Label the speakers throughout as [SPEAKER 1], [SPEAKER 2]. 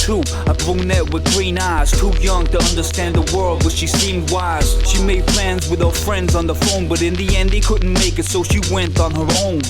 [SPEAKER 1] 22, a brunette with green eyes, too young to understand the world, but she seemed wise. She made plans with her friends on the phone, but in the end he couldn't make it, so she went on her own.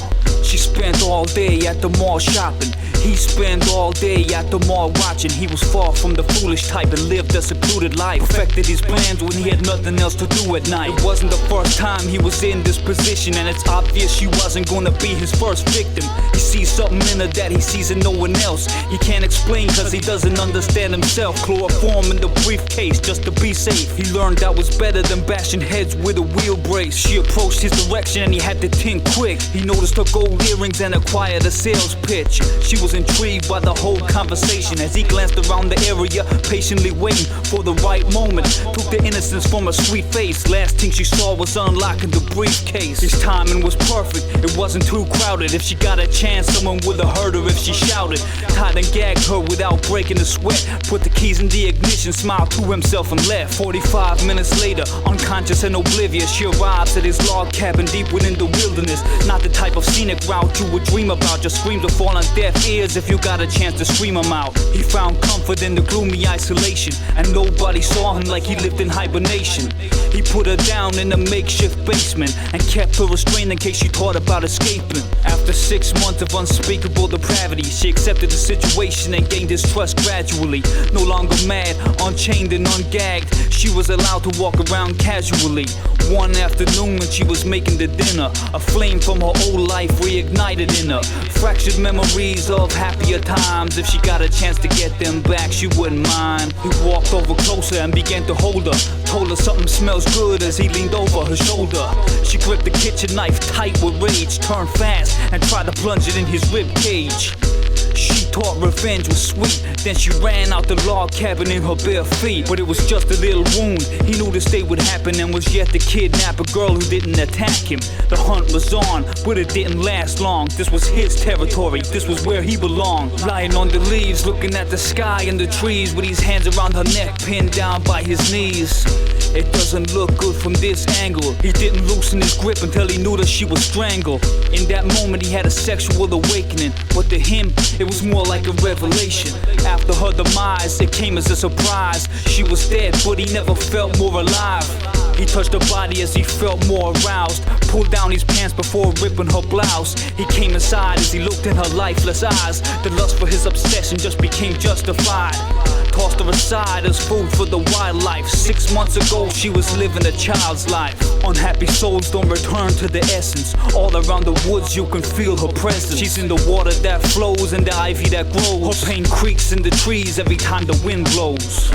[SPEAKER 1] She spent all day at the mall shopping. He spent all day at the mall watching. He was far from the foolish type and lived a secluded life. Perfected his plans when he had nothing else to do at night. It wasn't the first time he was in this position, and it's obvious she wasn't gonna be his first victim. He sees something in her that he sees in no one else. He can't explain cause he doesn't understand himself. Chloroform in the briefcase just to be safe. He learned that was better than bashing heads with a wheel brace. She approached his direction and he had to think quick. He noticed her gold earrings and acquired a sales pitch. She was intrigued by the whole conversation as he glanced around the area, patiently waiting for the right moment. Took the innocence from her sweet face. Last thing she saw was unlocking the briefcase. His timing was perfect, it wasn't too crowded. If she got a chance, someone would have heard her if she shouted. Tied and gagged her without breaking a sweat. Put the keys in the ignition, smiled to himself and left. 45 minutes later, unconscious and oblivious, she arrives at his log cabin deep within the wilderness. Not the type of scenic route you would dream about. Your screams will fall on deaf ears if you got a chance to scream them out. He found comfort in the gloomy isolation, and nobody saw him like he lived in hibernation. He put her down in a makeshift basement and kept her restrained in case she thought about escaping. After 6 months of unspeakable depravity, she accepted the situation and gained his trust gradually. No longer mad, unchained and ungagged, she was allowed to walk around casually. One afternoon when she was making the dinner, a flame from her old life reignited in her. Fractured memories of happier times. If she got a chance to get them back, she wouldn't mind. He walked over closer and began to hold her. Told her something smells good as he leaned over her shoulder. She gripped the kitchen knife tight with rage, turned fast and tried to plunge it in his rib cage. She thought revenge was sweet, then she ran out the log cabin in her bare feet. But it was just a little wound, he knew this day would happen and was yet to kidnap a girl who didn't attack him. The hunt was on, but it didn't last long. This was his territory, this was where he belonged. Lying on the leaves, looking at the sky and the trees, with his hands around her neck, pinned down by his knees. It doesn't look good from this angle. He didn't loosen his grip until he knew that she was strangled. In that moment he had a sexual awakening, but to him it was more like a revelation. After her demise, it came as a surprise. She was dead, but he never felt more alive. He touched her body as he felt more aroused, pulled down his pants before ripping her blouse. He came inside as he looked in her lifeless eyes. The lust for his obsession just became justified. Tossed her aside as food for the wildlife. 6 months ago she was living a child's life. Unhappy souls don't return to the essence. All around the woods you can feel her presence. She's in the water that flows and the ivy that grows. Her pain creaks in the trees every time the wind blows.